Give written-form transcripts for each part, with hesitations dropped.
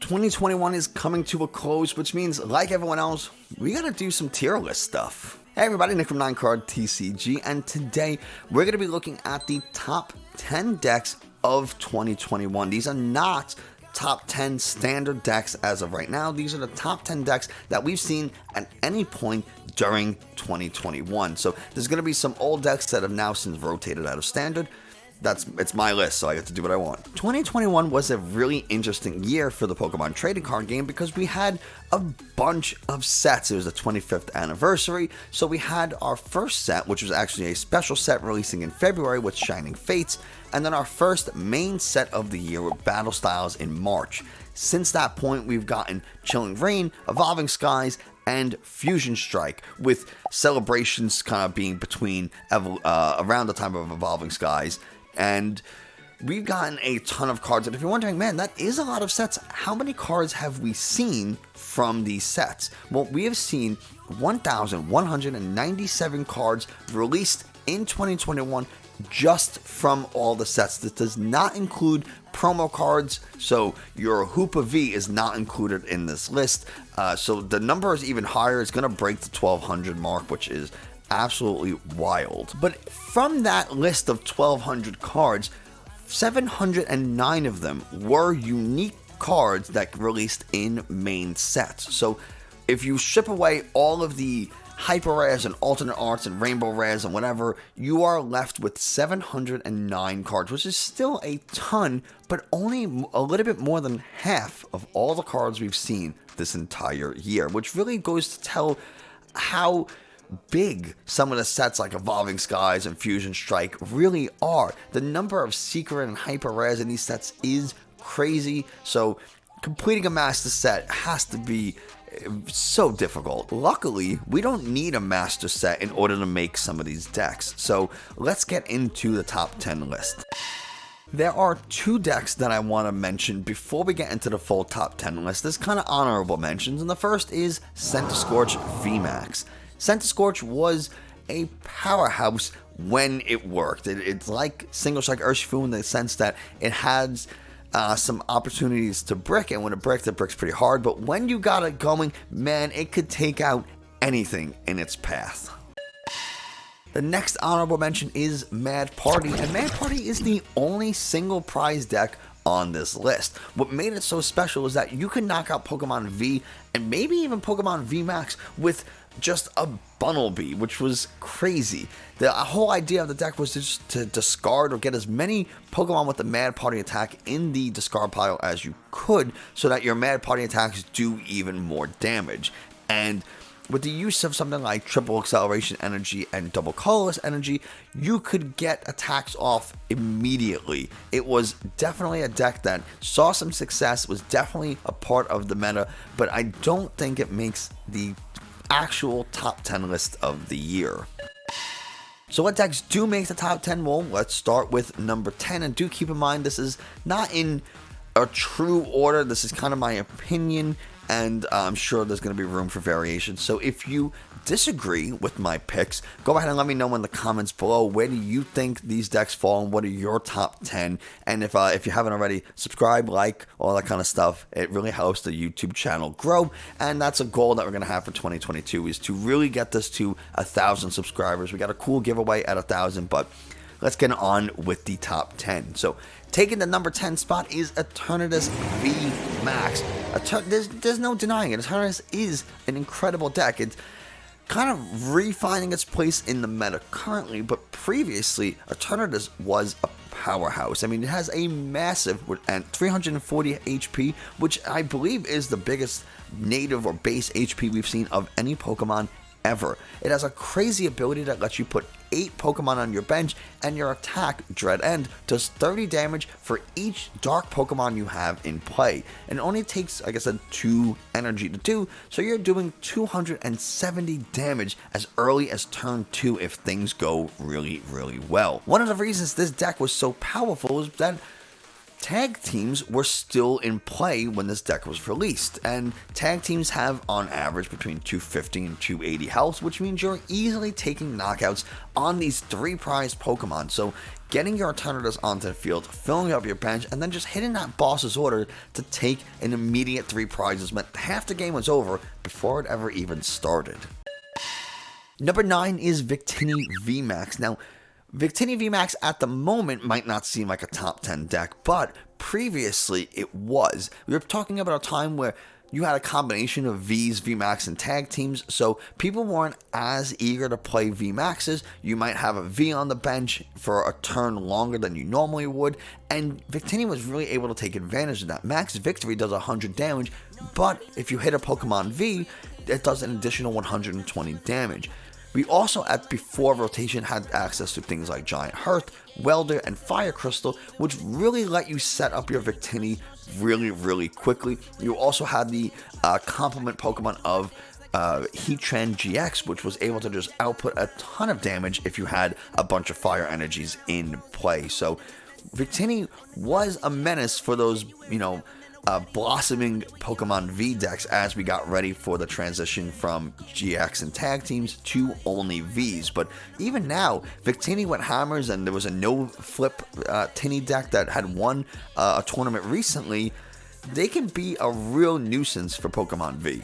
2021 is coming to a close, which means, like everyone else, we gotta do some tier list stuff. Hey everybody, Nick from Ninecard TCG, and today we're gonna be looking at the top 10 decks of 2021. These are not top 10 standard decks as of right now. These are the top 10 decks that we've seen at any point during 2021. So there's gonna be some old decks that have now since rotated out of standard. It's my list, so I get to do what I want. 2021 was a really interesting year for the Pokemon trading card game because we had a bunch of sets. It was the 25th anniversary, so we had our first set, which was actually a special set releasing in February with Shining Fates, and then our first main set of the year with Battle Styles in March. Since that point, we've gotten Chilling Reign, Evolving Skies, and Fusion Strike, with celebrations kind of being between around the time of Evolving Skies. And we've gotten a ton of cards, and if you're wondering, man, that is a lot of sets, how many cards have we seen from these sets? Well, we have seen 1,197 cards released in 2021 just from all the sets. This does not include promo cards, so your Hoopa V is not included in this list. So the number is even higher. It's going to break the 1,200 mark, which is absolutely wild. But from that list of 1,200 cards, 709 of them were unique cards that released in main sets. So if you strip away all of the hyper rares and alternate arts and rainbow rares and whatever, you are left with 709 cards, which is still a ton, but only a little bit more than half of all the cards we've seen this entire year, which really goes to tell how big some of the sets like Evolving Skies and Fusion Strike really are. The number of secret and hyper rares in these sets is crazy, so completing a master set has to be so difficult. Luckily, we don't need a master set in order to make some of these decks, so let's get into the top 10 list. There are two decks that I want to mention before we get into the full top 10 list. There's kind of honorable mentions, and the first is Centiskorch Vmax. Centiskorch was a powerhouse when it worked. It's like Single Strike Urshifu in the sense that it has some opportunities to brick, and when it bricks pretty hard, but when you got it going, man, it could take out anything in its path. The next honorable mention is Mad Party, and Mad Party is the only single prize deck on this list. What made it so special is that you can knock out Pokemon V and maybe even Pokemon Vmax with just a Bunnelby, which was crazy. The whole idea of the deck was just to discard or get as many Pokemon with the Mad Party attack in the discard pile as you could, so that your Mad Party attacks do even more damage. And with the use of something like Triple Acceleration Energy and Double Colorless Energy, you could get attacks off immediately. It was definitely a deck that saw some success, was definitely a part of the meta, but I don't think it makes the actual top 10 list of the year. So what decks do make the top 10? Well, let's start with number 10, and do keep in mind this is not in a true order. This is kind of my opinion, and I'm sure there's going to be room for variation. So if you disagree with my picks, go ahead and let me know in the comments below, where do you think these decks fall and what are your top 10. And if you haven't already, subscribe, like, all that kind of stuff. It really helps the YouTube channel grow, and that's a goal that we're going to have for 2022, is to really get this to 1,000 subscribers. We got a cool giveaway at 1,000, but let's get on with the top 10. So taking the number 10 spot is Eternatus Vmax. There's no denying it. Eternatus is an incredible deck. It's kind of refining its place in the meta currently, but previously Eternatus was a powerhouse. I mean, it has a massive and 340 HP, which I believe is the biggest native or base HP we've seen of any Pokemon ever. It has a crazy ability that lets you put 8 Pokemon on your bench, and your attack, Dread End, does 30 damage for each dark Pokemon you have in play. And it only takes, like I said, 2 energy to do, so you're doing 270 damage as early as turn 2 if things go really, really well. One of the reasons this deck was so powerful is that Tag teams were still in play when this deck was released, and tag teams have on average between 250 and 280 health, which means you're easily taking knockouts on these 3 prized Pokemon. So getting your Eternatus onto the field, filling up your bench, and then just hitting that boss's order to take an immediate 3 prizes meant half the game was over before it ever even started. Number 9 is Victini Vmax. Now, Victini Vmax at the moment might not seem like a top 10 deck, but previously it was. We were talking about a time where you had a combination of Vs, Vmax, and tag teams, so people weren't as eager to play Vmaxes. You might have a V on the bench for a turn longer than you normally would, and Victini was really able to take advantage of that. Max Victory does 100 damage, but if you hit a Pokemon V, it does an additional 120 damage. We also, before rotation, had access to things like Giant Hearth, Welder, and Fire Crystal, which really let you set up your Victini really quickly. You also had the complement Pokemon of Heatran GX, which was able to just output a ton of damage if you had a bunch of fire energies in play. So Victini was a menace for those, blossoming Pokemon V decks as we got ready for the transition from GX and tag teams to only Vs. But even now, Victini went hammers, and there was a no-flip Tinny deck that had won a tournament recently. They can be a real nuisance for Pokemon V.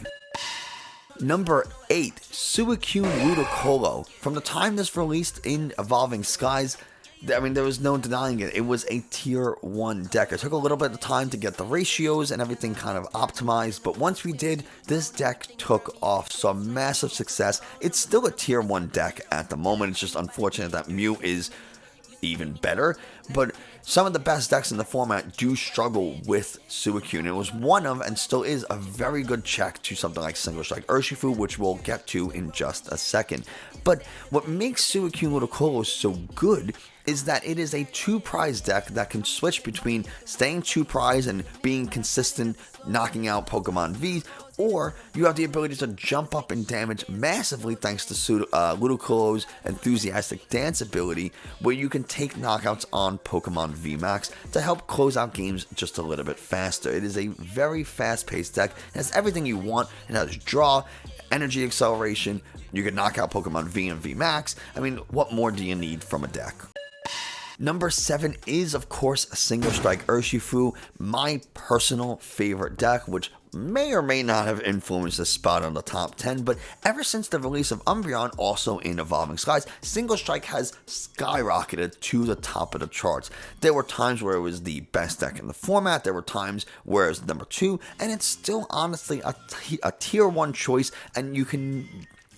Number 8, Suicune Ludicolo. From the time this released in Evolving Skies, there was no denying it. It was a tier 1 deck. It took a little bit of time to get the ratios and everything kind of optimized, but once we did, this deck took off, saw massive success. It's still a tier 1 deck at the moment. It's just unfortunate that Mew is even better, but some of the best decks in the format do struggle with Suicune. It was one of, and still is, a very good check to something like Single Strike Urshifu, which we'll get to in just a second. But what makes Suicune Ludicolo so good is that it is a 2-prize deck that can switch between staying 2-prize and being consistent, knocking out Pokemon Vs, or you have the ability to jump up in damage massively thanks to Ludicolo's enthusiastic dance ability, where you can take knockouts on Pokemon Vmax to help close out games just a little bit faster. It is a very fast-paced deck. It has everything you want. It has draw, energy acceleration. You can knock out Pokemon V and Vmax. What more do you need from a deck? Number 7 is, of course, Single Strike Urshifu, my personal favorite deck, which may or may not have influenced this spot on the top 10, but ever since the release of Umbreon, also in Evolving Skies, Single Strike has skyrocketed to the top of the charts. There were times where it was the best deck in the format, there were times where it was number 2, and it's still honestly a tier 1 choice, and you can,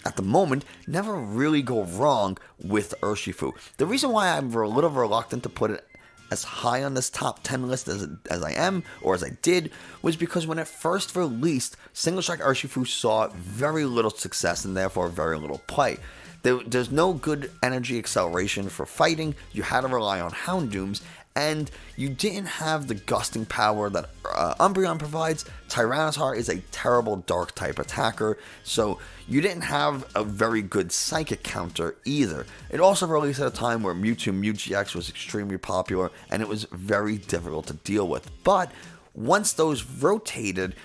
at the moment, never really go wrong with Urshifu. The reason why I'm a little reluctant to put it as high on this top 10 list as I am, or as I did, was because when it first released, Single Strike Urshifu saw very little success and therefore very little play. There's no good energy acceleration for fighting, you had to rely on Houndooms, and you didn't have the gusting power that Umbreon provides. Tyranitar is a terrible dark type attacker, so you didn't have a very good psychic counter either. It also released at a time where Mewtwo Mew GX was extremely popular, and it was very difficult to deal with. But once those rotated,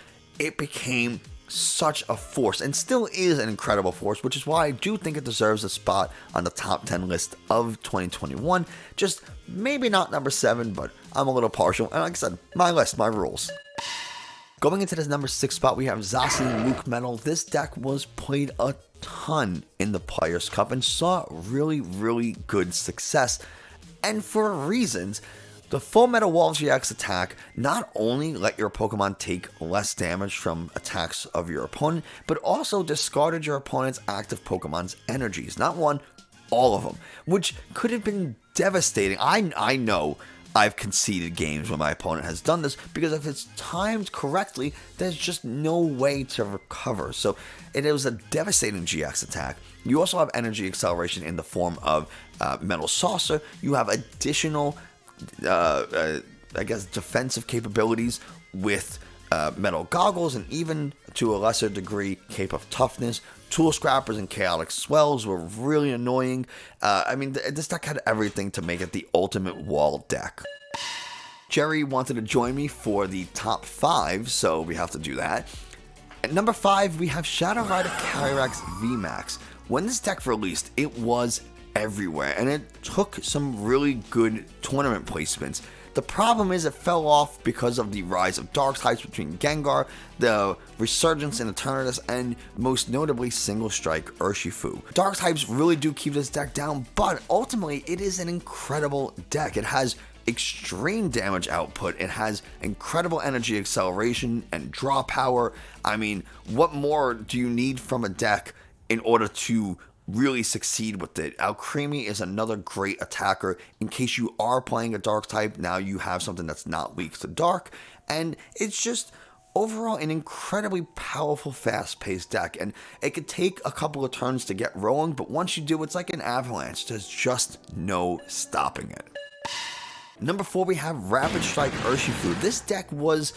it became such a force, and still is an incredible force, which is why I do think it deserves a spot on the top 10 list of 2021. Just maybe not number 7, but I'm a little partial, and like I said, my list, my rules. Going into this number 6 spot, we have Zacian Luc Metal. This deck was played a ton in the Players' Cup and saw really good success, and for reasons. The Full Metal Wall GX attack not only let your Pokemon take less damage from attacks of your opponent, but also discarded your opponent's active Pokemon's energies. Not one, all of them, which could have been devastating. I know I've conceded games when my opponent has done this, because if it's timed correctly, there's just no way to recover. So it was a devastating GX attack. You also have energy acceleration in the form of Metal Saucer. You have additional defensive capabilities with Metal Goggles, and even to a lesser degree, Cape of Toughness. Tool Scrappers and Chaotic Swells were really annoying. This deck had everything to make it the ultimate wall deck. Jerry wanted to join me for the top 5, so we have to do that. At number 5, we have Shadow Rider Calyrex Vmax. When this deck released, it was everywhere, and it took some really good tournament placements. The problem is it fell off because of the rise of dark types between Gengar, the resurgence in Eternatus, and most notably Single Strike Urshifu. Dark types really do keep this deck down, but ultimately it is an incredible deck. It has extreme damage output, it has incredible energy acceleration and draw power. I mean, what more do you need from a deck in order to really succeed with it? Alcremie is another great attacker. In case you are playing a dark type, now you have something that's not weak to dark, and it's just overall an incredibly powerful, fast-paced deck, and it could take a couple of turns to get rolling, but once you do, it's like an avalanche. There's just no stopping it. Number 4, we have Rapid Strike Urshifu. This deck was,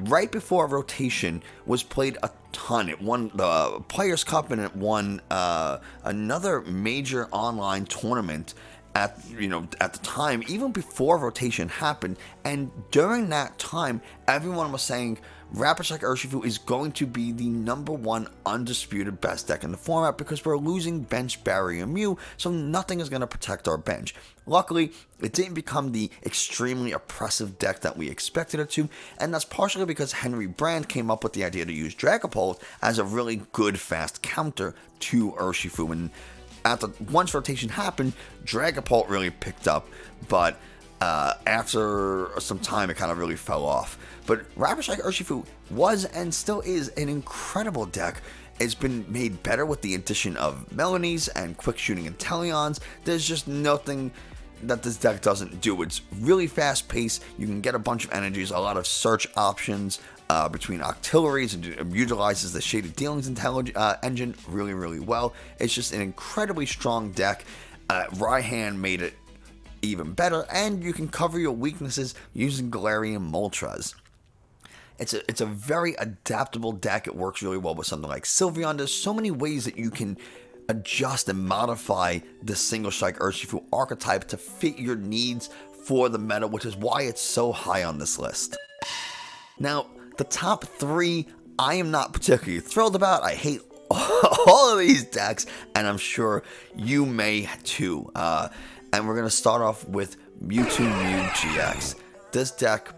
right before rotation, was played a ton. It won the Players' Cup, and it won another major online tournament at the time, even before rotation happened. And during that time, everyone was saying Rapid Strike Urshifu is going to be the number 1 undisputed best deck in the format because we're losing bench Barrier Mew, so nothing is going to protect our bench. Luckily, it didn't become the extremely oppressive deck that we expected it to, and that's partially because Henry Brand came up with the idea to use Dragapult as a really good fast counter to Urshifu, and once rotation happened, Dragapult really picked up, but after some time it kind of really fell off. But Rapid Strike Urshifu was and still is an incredible deck. It's been made better with the addition of Melanies and quick shooting Inteleons. There's just nothing that this deck doesn't do. It's really fast paced. You can get a bunch of energies, a lot of search options between Octilleries, and utilizes the Shaded Dealings engine really, really well. It's just an incredibly strong deck. Raihan made it even better, and you can cover your weaknesses using Galarian Moltres. It's a very adaptable deck. It works really well with something like Sylveon. There's so many ways that you can adjust and modify the Single Strike Urshifu archetype to fit your needs for the meta, which is why it's so high on this list. Now, the top 3, I am not particularly thrilled about. I hate all of these decks, and I'm sure you may too. And we're going to start off with Mewtwo Mew GX. This deck,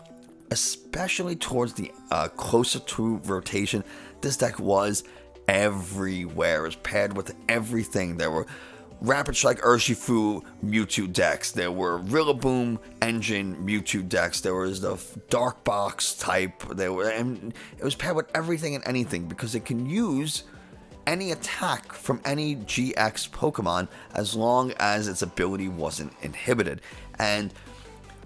especially towards the closer to rotation, this deck was everywhere. It was paired with everything. There were Rapid Strike Urshifu Mewtwo decks. There were Rillaboom Engine Mewtwo decks. There was the Dark Box type. And it was paired with everything and anything because it can use any attack from any GX Pokemon as long as its ability wasn't inhibited. And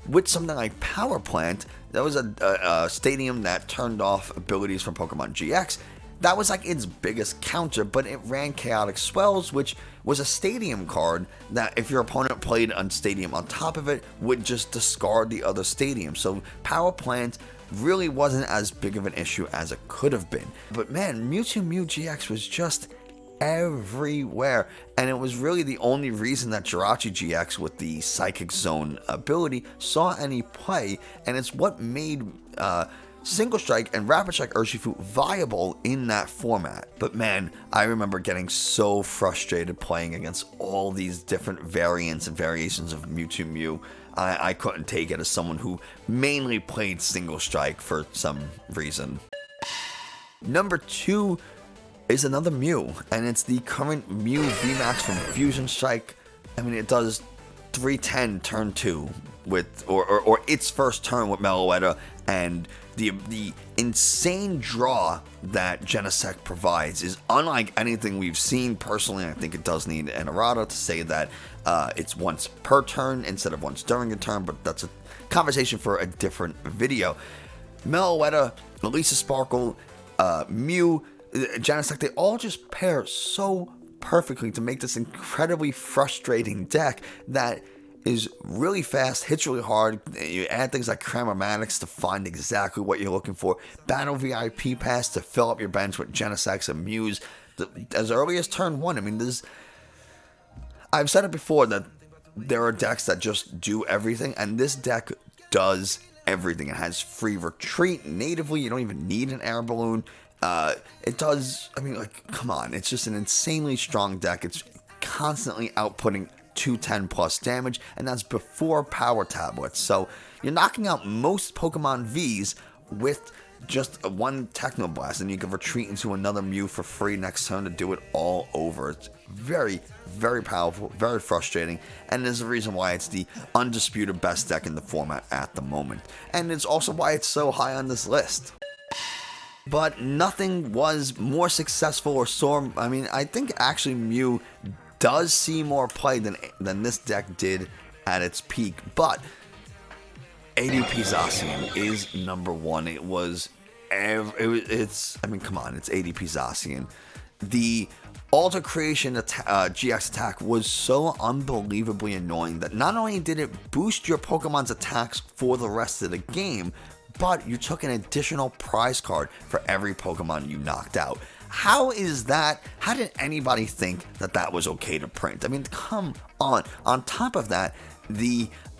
with something like Power Plant, that was a stadium that turned off abilities from Pokemon GX. That was like its biggest counter, but it ran Chaotic Swells, which was a stadium card that if your opponent played on stadium on top of it, would just discard the other stadium. So Power Plant really wasn't as big of an issue as it could have been. But man, Mewtwo Mew GX was just everywhere, and it was really the only reason that Jirachi GX with the Psychic Zone ability saw any play, and it's what made Single Strike and Rapid Strike Urshifu viable in that format. But man, I remember getting so frustrated playing against all these different variants and variations of Mewtwo Mew. I couldn't take it as someone who mainly played Single Strike for some reason. Number 2 is another Mew, and it's the current Mew Vmax from Fusion Strike. I mean, it does 310 turn 2 with, or its first turn with Meloetta, and the insane draw that Genesect provides is unlike anything we've seen. Personally, I think it does need an errata to say that it's once per turn instead of once during a turn, but that's a conversation for a different video. Meloetta, Elisa Sparkle, Mew, Genesect, they all just pair so perfectly to make this incredibly frustrating deck that is really fast, hits really hard. You add things like Cramormatics to find exactly what you're looking for. Battle VIP Pass to fill up your bench with Genesects and Mews as early as turn 1. I mean, I've said it before that there are decks that just do everything, and this deck does everything. It has free retreat natively. You don't even need an air balloon. It does, I mean, like, come on. It's just an insanely strong deck. It's constantly outputting 210 plus damage, and that's before power tablets. So you're knocking out most Pokemon Vs with just one Techno Blast, and you can retreat into another Mew for free next turn to do it all over. It's very, very powerful, very frustrating, and there's a reason why it's the undisputed best deck in the format at the moment. And it's also why it's so high on this list. But nothing was more successful or I mean, I think actually Mew does see more play than this deck did at its peak, but ADP Zacian is number one. I mean, come on, it's ADP Zacian. The Alter Creation GX attack was so unbelievably annoying that not only did it boost your Pokemon's attacks for the rest of the game, but you took an additional prize card for every Pokemon you knocked out. How is that? How did anybody think that that was okay to print? I mean, come on. On top of that,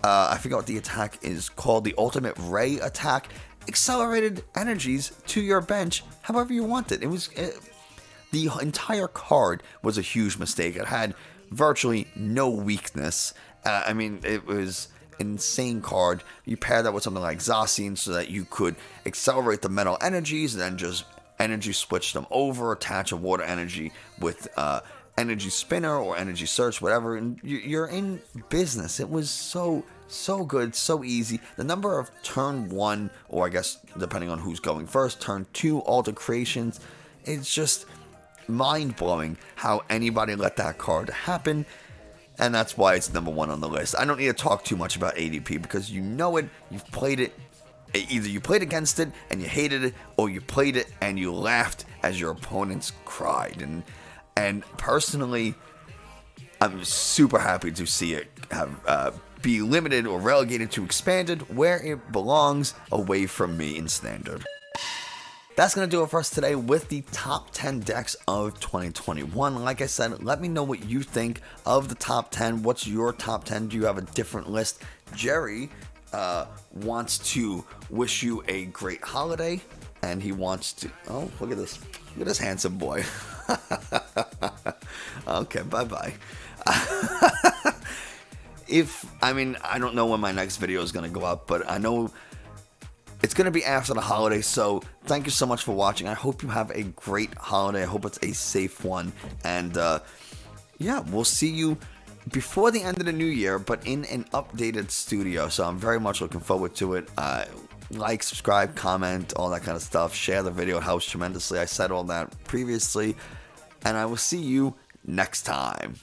I forgot what the attack is called, the Ultimate Ray attack, accelerated energies to your bench however you want it. The entire card was a huge mistake. It had virtually no weakness. I mean, it was an insane card. You pair that with something like Zacian so that you could accelerate the metal energies and then just energy switch them over, attach a water energy with energy spinner or energy search, whatever, and you're in business. It was so good, so easy. The number of turn 1, or I guess depending on who's going first, turn 2 Alter Creations, it's just mind-blowing how anybody let that card happen, and that's why it's number 1 on the list. I don't need to talk too much about ADP because you know it, you've played it. Either you played against it and you hated it, or you played it and you laughed as your opponents cried. And personally, I'm super happy to see it have be limited or relegated to expanded, where it belongs, away from me in standard. That's going to do it for us today with the top 10 decks of 2021. Like I said, let me know what you think of the top 10. What's your top 10? Do you have a different list? Jerry wants to wish you a great holiday, and he wants to, oh, look at this handsome boy. Okay, bye-bye. I don't know when my next video is going to go up, but I know it's going to be after the holiday, so thank you so much for watching. I hope you have a great holiday. I hope it's a safe one, and yeah, we'll see you before the end of the new year, but in an updated studio, so I'm very much looking forward to it. Like, subscribe, comment, all that kind of stuff. Share the video, it helps tremendously. I said all that previously, and I will see you next time.